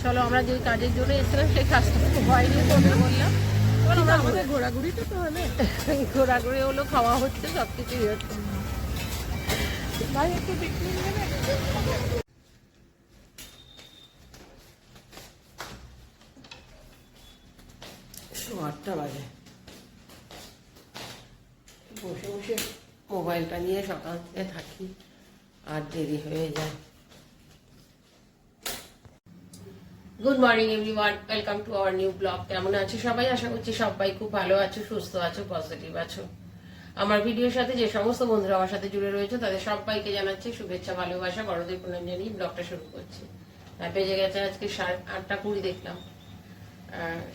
চলো আমরা যে কাজের জন্য এসেছিলাম সেই কাজটা হয়নি করতে বললাম। এবার আমরা আমাদের ঘোরাঘুরিটা তো হলে ঘোরাঘুরি হলো, খাওয়া হচ্ছে, সব কিছুই হচ্ছে। ভাই একটু পিকনিক নেবে? 8টা বাজে, বসে বসে মোবাইলটা নিয়ে সকাল থেকে থাকি আর দেরি হয়ে যায়। Good morning everyone, welcome to our new blog. কেমন আছো সবাই? আশা করছি সবাই খুব ভালো আছো, সুস্থ আছো, পজিটিভ আছো। আমার ভিডিওর সাথে যে সমস্ত বন্ধুরা আমার সাথে জুড়ে রয়েছে তাদের সবাইকে জানাচ্ছি শুভেচ্ছা, ভালোবাসা, বড়দের প্রণাম জানিয়ে ব্লগটা শুরু করছি। বেজে গেছে আজকে 8:20 দেখলাম।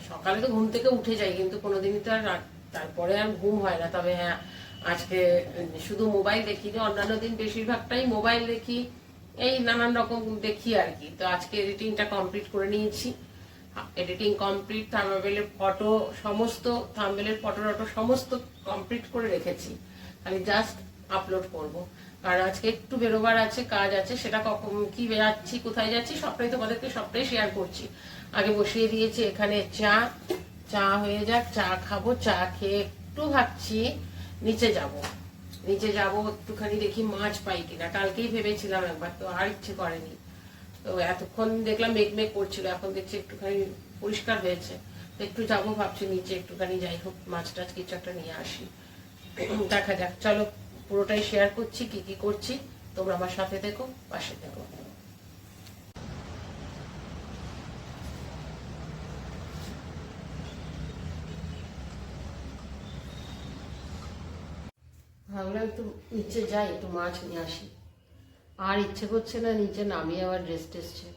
সকালে তো ঘুম থেকে উঠে যাই, কিন্তু কোনোদিনই তো আর তারপরে আর ঘুম হয় না। তবে হ্যাঁ, আজকে শুধু মোবাইল দেখি, অন্যান্য দিন বেশিরভাগটাই মোবাইল দেখি, এই নানান রকম দেখি আর কি। তো আজকে এডিটিংটা কমপ্লিট করে নিয়েছি। এডিটিং কমপ্লিট, থাম্বনেলের ফটো সমস্ত, থাম্বনেলের ফটো সমস্ত কমপ্লিট করে রেখেছি, খালি জাস্ট আপলোড করব। কারণ আজকে একটু বেরোবার আছে, কাজ আছে, সেটা কখন কি যাচ্ছি, কোথায় যাচ্ছি সবটাই তোমাদেরকে সবটাই শেয়ার করছি। আগে বসিয়ে দিয়েছি এখানে চা হয়ে যাক, চা খাবো। চা খেয়ে একটু ভাবছি নিচে যাব একটুখানি দেখি মাছ পাই কিনা। কালকেই ভেবেছিলাম একবার, তো আর ইচ্ছে করেনি। তো এতক্ষণ দেখলাম মেঘ করছিল, এখন দেখছি একটুখানি পরিষ্কার হয়েছে। তো একটু যাবো ভাবছি নিচে, একটুখানি যাই হোক মাছ টাছ কিছু একটা নিয়ে আসি। দেখা যাক, চলো পুরোটাই শেয়ার করছি কি কি করছি। তোমরা আমার সাথে থেকো, পাশে থেকো। ভাবলাম একটু নিচে যাই, একটু মাছ নিয়ে আসি। আর ইচ্ছে করছে না নিচে নামিয়ে আবার ড্রেস টেসছে।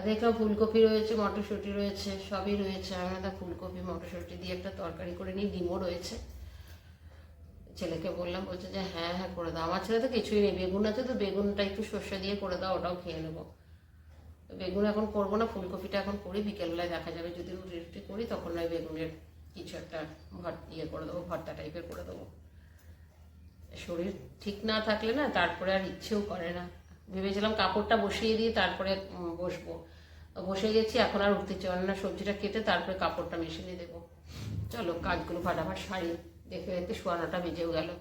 দেখলাম ফুলকপি রয়েছে, মটরশুঁটি রয়েছে, সবই রয়েছে। আমি না ফুলকপি মটরশুঁটি দিয়ে একটা তরকারি করে নিই, ডিমও রয়েছে। ছেলেকে বললাম, বলছে যে হ্যাঁ হ্যাঁ করে দাও। আমার ছেলে তো কিছুই নেই, বেগুন আছে তো বেগুনটা একটু সর্ষে দিয়ে করে দাও, ওটাও খেয়ে নেবো। বেগুন এখন করবো না, ফুলকপিটা এখন করি, বিকেলবেলায় দেখা যাবে যদি রুটি রুটি করি তখন নয় বেগুনের কিছু একটা করে দেবো, ভর্তা টাইপের করে দেবো। শরীর ঠিক না থাকলে না তারপরে আর ইচ্ছেও করে না। ভেবেছিলাম কাপড়টা বসিয়ে দিয়ে তারপরে বসবো, বসে গেছি, এখন আর উঠতে চাই না। সবজিটা কেটে তারপরে কাপড়টা মেশিনে দেবো। চলো কাজগুলো ফাটাফাট সারি, দেখে দেখতে 9:15 বেজেও গেল।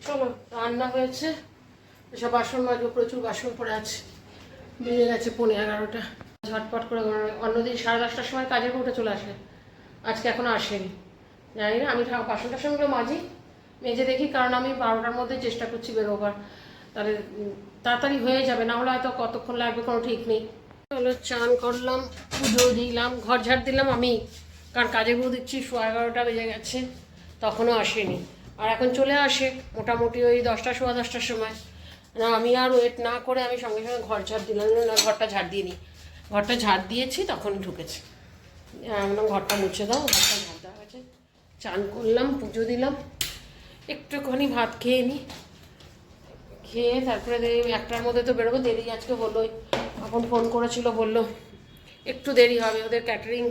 চলো রান্না হয়েছে, এসব বাসন মাজবো, প্রচুর বাসন পড়ে আছে। বেজে গেছে 11:15। ঝটপট করে অন্যদিন 10:30টার সময় কাজের উঠে চলে আসে, আজকে এখনো আসেনি। জানি না, আমি বাসন টাসনগুলো মাজি, মেজে দেখি, কারণ আমি 12টার মধ্যে চেষ্টা করছি বেরোবার, তাহলে তাড়াতাড়ি হয়ে যাবে, না হলে হয়তো কতক্ষণ লাগবে কোনো ঠিক নেই। চলো চান করলাম, পুজো দিলাম, ঘর ঝাড় দিলাম আমি, কারণ কাজের বউ দেখছি 11:15 বেজে গেছে, তখনও আসেনি। আর এখন চলে আসে মোটামুটি ওই 10টা 10:15টার সময়। না আমি আর ওয়েট না করে আমি সঙ্গে সঙ্গে ঘর ঝাড় দিলাম, না ঘরটা ঝাড় দিয়ে নিই। ঘরটা ঝাড় দিয়েছি তখনই ঢুকেছে। আমরা ঘরটা মুছে দাও, ঘরটা ঝাড় দেওয়া হয়েছে। চান করলাম, পুজো দিলাম, একটুখানি ভাত খেয়ে নিই, খেয়ে তারপরে 1টার মধ্যে তো বেরোবো। দেরি আজকে হলোই, এখন ফোন করেছিল, বললো একটু দেরি হবে, ওদের ক্যাটারিং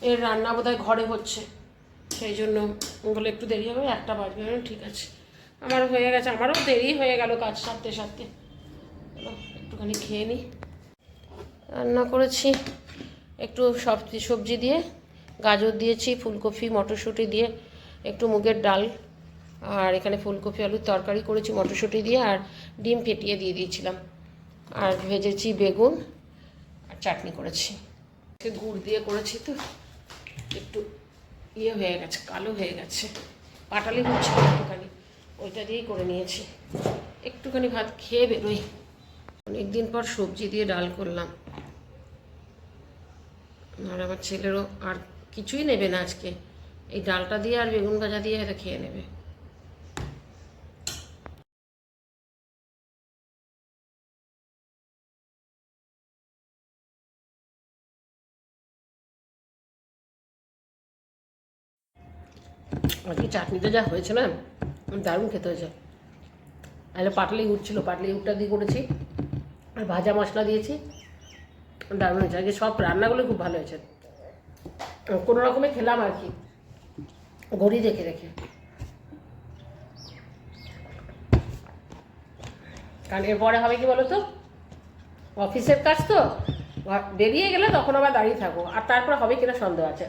এর রান্না বোধহয় ঘরে হচ্ছে, সেই জন্য বলে একটু দেরি হবে, 1টা বাজবে। ঠিক আছে, আমারও হয়ে গেছে, আমারও দেরি হয়ে গেল কাজ সারতে সারতে। একটুখানি খেয়ে নিই। রান্না করেছি একটু সবজি দিয়ে, গাজর দিয়েছি, ফুলকপি মটরশুঁটি দিয়ে, একটু মুগের ডাল আর এখানে ফুলকপি আলুর তরকারি করেছি মটরশুঁটি দিয়ে, আর ডিম ফেটিয়ে দিয়ে দিয়েছিলাম, আর ভেজেছি বেগুন, আর চাটনি করেছি। গুড় দিয়ে করেছি তো একটু ইয়ে হয়ে গেছে, কালো হয়ে গেছে, পাটালি হচ্ছে একটুখানি, ওইটা দিয়েই করে নিয়েছি। একটুখানি ভাত খেয়ে বেরোই। অনেকদিন পর সবজি দিয়ে ডাল করলাম, আর আমার ছেলেরও আর কিছুই নেবে না আজকে, এই ডালটা দিয়ে আর বেগুন ভাজা দিয়ে হয়তো খেয়ে নেবে। আজকে চাটনিটা যা হয়েছে না, দারুণ খেতে হয়েছে। তাহলে পাটলি উঠ ছিল, পাটলি উঠটা দিয়ে করেছি, আর ভাজা মশলা দিয়েছি, দারুণ হয়েছে। আজকে সব রান্নাগুলো খুব ভালো হয়েছে, কোনো রকমে খেলাম আর কি, ঘড়ি দেখে রেখে। কারণ এরপরে হবে কি বলো তো, অফিসের কাজ তো, বেরিয়ে গেলে তখন আবার দাঁড়িয়ে থাকবো, আর তারপর হবে কিনা সন্দেহ আছে।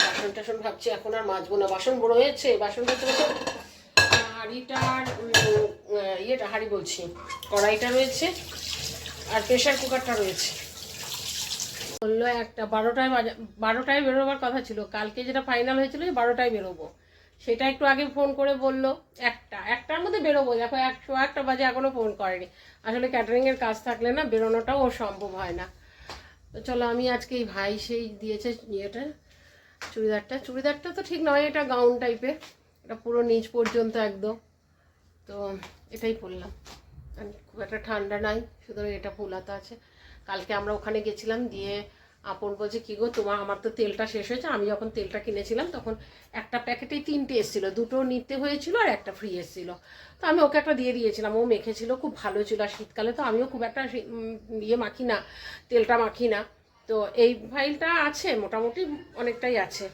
বাসন টাসন ভাবছি এখন আর মাজবো না, বাসন বড় হয়েছে। বাসন বলতে হাঁড়িটার ইয়েটা, হাঁড়ি বলছি, কড়াইটা রয়েছে, আর প্রেশার কুকারটা রয়েছে। বললো একটা 12টায় বেরোবার কথা ছিল, কালকে যেটা ফাইনাল হয়েছিল যে 12টায় বেরোবো, সেটা একটু আগে ফোন করে বললো একটার মধ্যে বেরোবো। দেখো 1 বাজে এখনও ফোন করেনি। আসলে ক্যাটারিংয়ের কাজ থাকলে না বেরোনোটাও ওর সম্ভব হয় না। তো চলো, আমি আজকে এই ভাই সেই দিয়েছে ইয়েটা, চুড়িদারটা তো ঠিক নয়, এটা গাউন টাইপের, এটা পুরো নিচ পর্যন্ত একদম। তো এটাই পরলাম, খুব একটা ঠান্ডা নাই, সুতরাং এটা ফুল হাতা আছে। কালকে আমরা ওখানে গেছিলাম, দিয়ে আপন বলছে কী গো আমার তো তেলটা শেষ হয়েছে। আমি যখন তেলটা কিনেছিলাম তখন একটা প্যাকেটেই 3টে এসেছিলো, 2টো নিতে হয়েছিল আর একটা ফ্রি এসেছিলো। তো আমি ওকে একটা দিয়ে দিয়েছিলাম, ও মেখেছিল, খুব ভালো ছিল। আর শীতকালে তো আমিও খুব একটা ইয়ে মাখি না, তেলটা মাখি না। তো এই ফাইলটা আছে, মোটামুটি অনেকটাই আছে।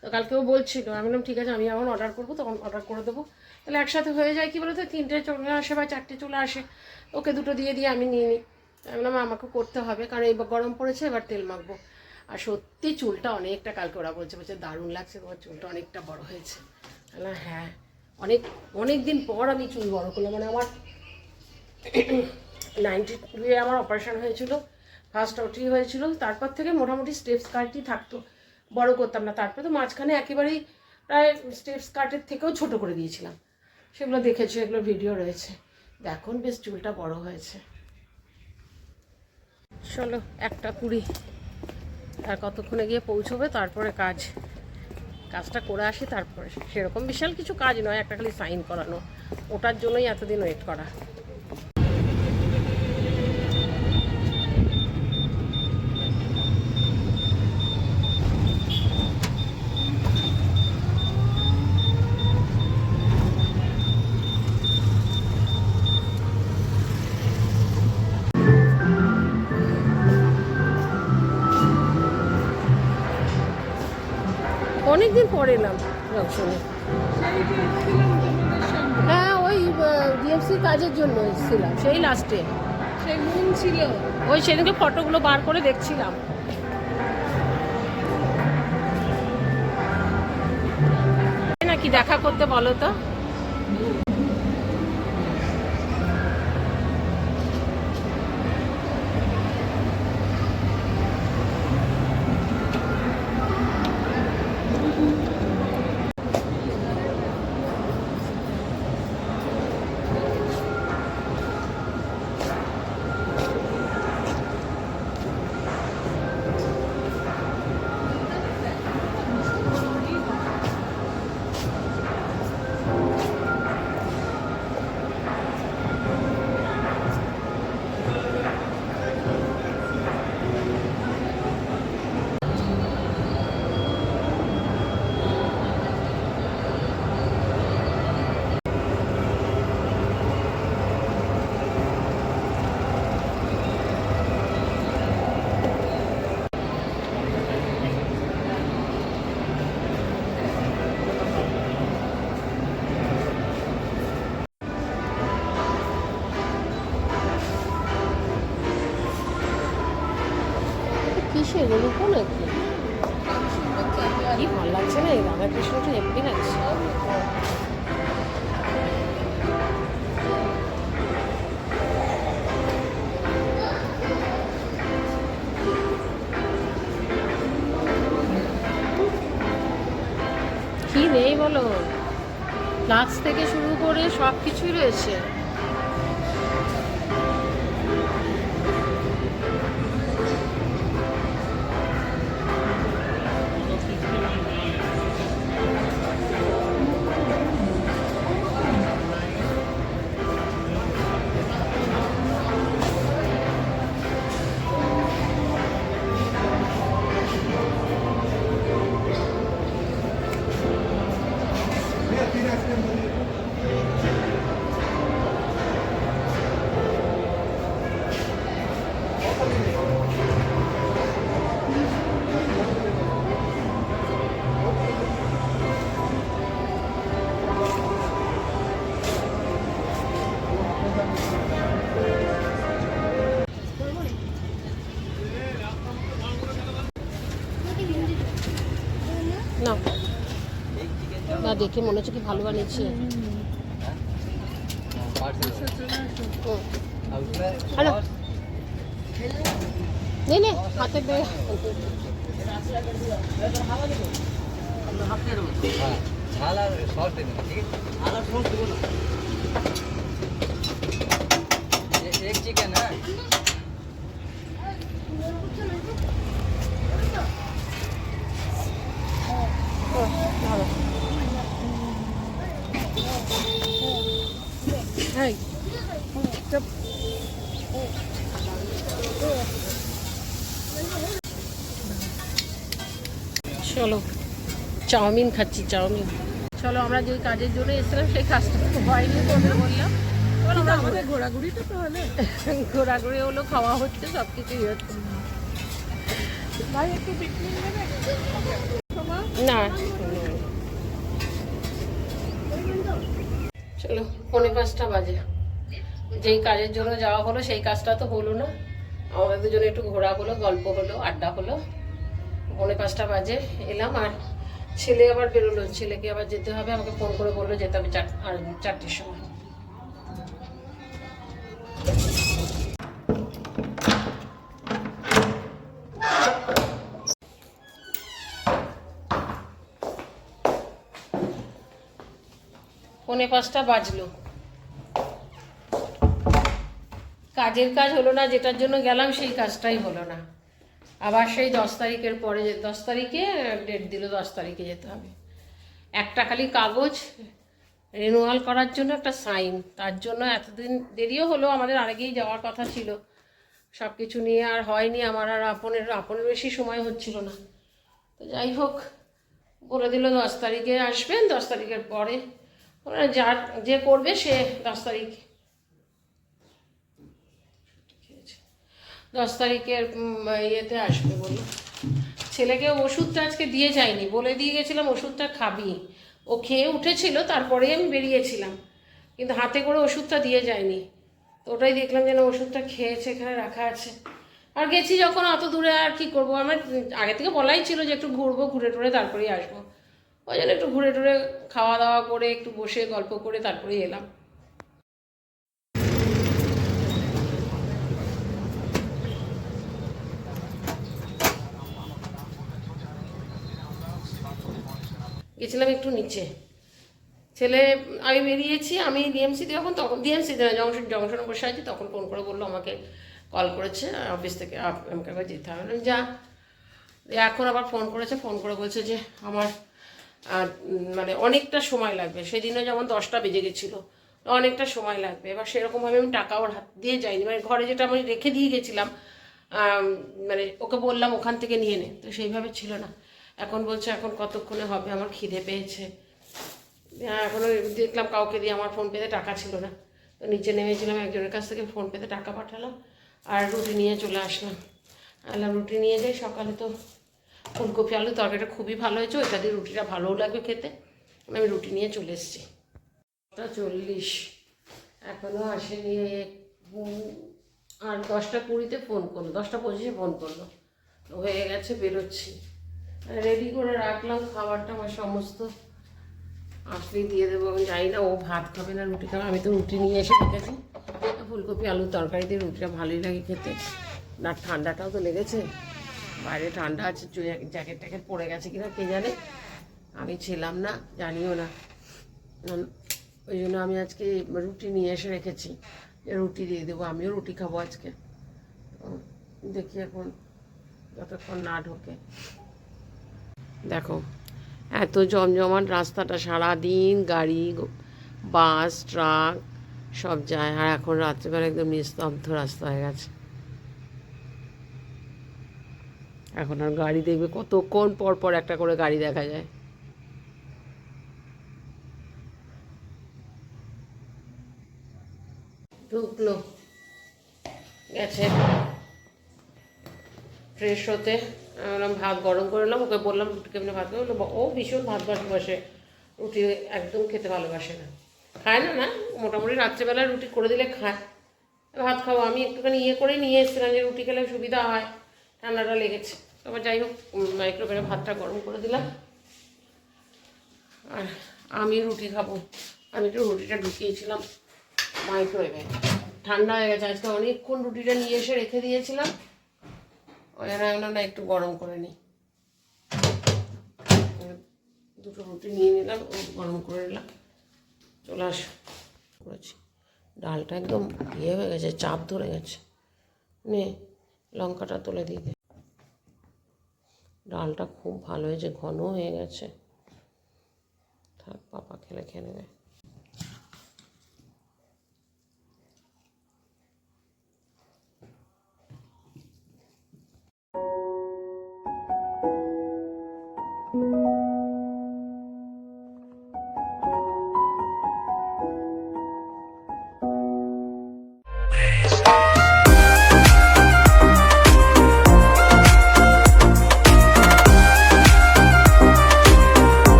তো কালকে ও বলছিল, আমি বললাম ঠিক আছে, আমি যখন অর্ডার করবো তখন অর্ডার করে দেবো, তাহলে একসাথে হয়ে যায়। কি বলো তো, 3টে চলে আসে বা 4টে চলে আসে, ওকে 2টো দিয়ে আমি নিয়ে নিই। আমি বললাম আমাকে করতে হবে, কারণ এই গরম পড়েছে, এবার তেল মাখবো। আর সত্যি চুলটা অনেকটা, কালকে ওরা বলছে দারুণ লাগছে, তোমার চুলটা অনেকটা বড় হয়েছে। হ্যাঁ, অনেক দিন পর আমি চুল বড় করলাম। মানে আমার 92-এ আমার অপারেশন হয়েছিল, ফার্স্ট ওটি হয়েছিল, তারপর থেকে মোটামুটি স্টেপস কাটই থাকতো, বড় করতাম না। তারপরে তো মাঝখানে একেবারেই প্রায় স্টেপস কাটের থেকেও ছোট করে দিয়েছিলাম, সেগুলো দেখেছি, এগুলো ভিডিও রয়েছে। এখন বেশ চুলটা বড় হয়েছে। চলো 1:20, আর কতক্ষণে গিয়ে পৌঁছবে, তারপরে কাজটা করে আসি। তারপরে সেরকম বিশাল কিছু কাজ নয়, একটা খালি সাইন করানো, ওটার জন্যই এতদিন ওয়েট করা। অনেকদিন পরে এলাম জংশনে। হ্যাঁ, ওই ডিএফসি কাজের জন্য এসেছিলাম, সেই লাস্টে। সেই মন ছিল, ওই সেদিনকে ফটোগুলো বার করে দেখছিলাম। নাকি দেখা করতে বলো তো। হলো, ফ্লাক্স থেকে শুরু করে সব কিছুই রয়েছে। না না, দেখে মনে হচ্ছে কি ভালো বানিয়েছে। হ্যালো, নে হাতে দে। एक चिकन है। চলো চাউমিন খাচ্ছি, চাউমিন। চলো, আমরা যে কাজের জন্য এসেছিলাম সেই কাজটা তো হয়নি, তোদের বললাম। আমরা ঘোরাঘুরিটা তো হলে ঘোরাঘুরি হলো, খাওয়া হচ্ছে, সব কিছুই হচ্ছে। না চলো, 4:45 বাজে। যেই কাজের জন্য যাওয়া হলো সেই কাজটা তো হলো না, আমাদের দুজনে একটু ঘোরা হলো, গল্প হলো, আড্ডা হলো। 4:45 বাজে এলাম, আর ছেলে আবার বেরোলো। ছেলেকে আবার যেতে হবে, আমাকে ফোন করে বললো যেতে হবে 4টের সময়। পৌনে 5টা বাজলো, কাজের কাজ হলো না, যেটার জন্য গেলাম সেই কাজটাই হলো না। আবার সেই 10 তারিখের পরে, 10 তারিখে ডেট দিল, 10 তারিখে যেতে হবে। একটা খালি কাগজ রিনিউয়াল করার জন্য, একটা সাইন, তার জন্য এতদিন দেরিও হলো। আমাদের আগেই যাওয়ার কথা ছিল, সব কিছু নিয়ে আর হয়নি। আমার আর আপনের বেশি সময় হচ্ছিল না। তো যাই হোক, বলে দিল 10 তারিখে আসবেন, 10 তারিখের পরে যার যে করবে সে 10 তারিখ 10 তারিখের ইয়েতে আসবে বলে। ছেলেকে ওষুধটা আজকে দিয়ে যায়নি, বলে দিয়ে গেছিলাম ওষুধটা খাবি। ও খেয়ে উঠেছিল, তারপরেই আমি বেরিয়েছিলাম, কিন্তু হাতে করে ওষুধটা দিয়ে যায়নি। তো ওটাই দেখলাম যেন ওষুধটা খেয়েছে, এখানে রাখা আছে। আর গেছি যখন অত দূরে, আর কি করবো, আমার আগে থেকে বলাই ছিল যে একটু ঘুরবো, ঘুরে টুরে তারপরেই আসবো। ওই জন্য একটু ঘুরে টুরে খাওয়া দাওয়া করে একটু বসে গল্প করে তারপরেই এলাম। গেছিলাম একটু নিচে, ছেলে আমি বেরিয়েছি, আমি ডিএমসিতে তখন ডিএমসিতে না, জংশনে বসে আছি, তখন ফোন করে বললো আমাকে কল করেছে অফিস থেকে, আমাকে একবার যেতে হবে। যা, এখন আবার ফোন করেছে, ফোন করে বলছে যে আমার মানে অনেকটা সময় লাগবে। সেদিনও যেমন 10টা বেজে গেছিলো, অনেকটা সময় লাগবে। এবার সেরকমভাবে আমি টাকা ওর হাত দিয়ে যাইনি, মানে ঘরে যেটা আমি রেখে দিয়ে গেছিলাম, মানে ওকে বললাম ওখান থেকে নিয়ে নে, তো সেইভাবে ছিল না। এখন বলছে এখন কতক্ষণে হবে, আমার খিদে পেয়েছে। এখনও দেখলাম কাউকে দিয়ে, আমার ফোনপেতে টাকা ছিল না, তো নিচে নেমেছিলাম, একজনের কাছ থেকে ফোনপেতে টাকা পাঠালাম, আর রুটি নিয়ে চলে আসলাম। রুটি নিয়ে যাই, সকালে তো ফুলকপি আলু তরকারিটা খুবই ভালো হয়েছে, ওইটা দিয়ে রুটিটা ভালোও লাগবে খেতে। আমি রুটি নিয়ে চলে এসেছি। 10:40 এখনও আসেনি। আর 10:20 ফোন করলো, 10:25 ফোন করলো, হয়ে গেছে, বেরোচ্ছি। রেডি করে রাখলাম খাবারটা, আমার সমস্ত আসলেই দিয়ে দেবো। আমি জানি না ও ভাত খাবে না রুটি খাবে, আমি তো রুটি নিয়ে এসে রেখেছি। ফুলকপি আলুর তরকারি দিয়ে রুটিটা ভালোই লাগে খেতে। না ঠান্ডাটাও তো লেগেছে, বাইরে ঠান্ডা আছে, জ্যাকেট ট্যাকেট পরে গেছে কিনা কে জানে। আমি ছিলাম না, জানিও না। ওই জন্য আমি আজকে রুটি নিয়ে এসে রেখেছি, রুটি দিয়ে দেবো, আমিও রুটি খাবো আজকে। দেখি এখন যতক্ষণ না ঢোকে। দেখো এত জমজমাট রাস্তাটা, সারাদিন গাড়ি, বাস, ট্রাক সব যায়, আর এখন রাত্রিবেলা একদম নিস্তব্ধ রাস্তা হয়ে গেছে। এখন আর গাড়ি দেখবে কতক্ষণ পর পর একটা করে গাড়ি দেখা যায়। ঢুকলো, গেছে ফ্রেশ হতে। আমি বললাম ভাত গরম করে এলাম, ওকে বললাম রুটি কেমনি ভাত করে, ও ভীষণ ভাত ভালোবাসে, রুটি একদম খেতে ভালোবাসে না, খায় না, মোটামুটি রাত্রেবেলা রুটি করে দিলে খায়, ভাত খাবো। আমি একটুখানি করে নিয়ে এসেছিলাম যে রুটি খেলে সুবিধা হয়, ঠান্ডাটা লেগেছে। তারপর যাই হোক মাইক্রোওভেনে ভাতটা গরম করে দিলাম, আর আমি রুটি খাবো। আমি একটু রুটিটা ঢুকিয়েছিলাম মাইক্রোওয়েভে, ঠান্ডা হয়ে গেছে। আজকে অনেকক্ষণ রুটিটা নিয়ে এসে রেখে দিয়েছিলাম, ওই জন্য না একটু গরম করে নিই। দুটো রুটি নিয়ে নিলাম, গরম করে নিলাম, চলে আস করেছি। ডালটা একদম হয়ে গেছে, চাপ ধরে গেছে। নে লঙ্কাটা তুলে দিয়ে দে। ডালটা খুব ভালো হয়েছে, ঘন হয়ে গেছে। থাক, পাপা খেলে খেয়ে নেবে।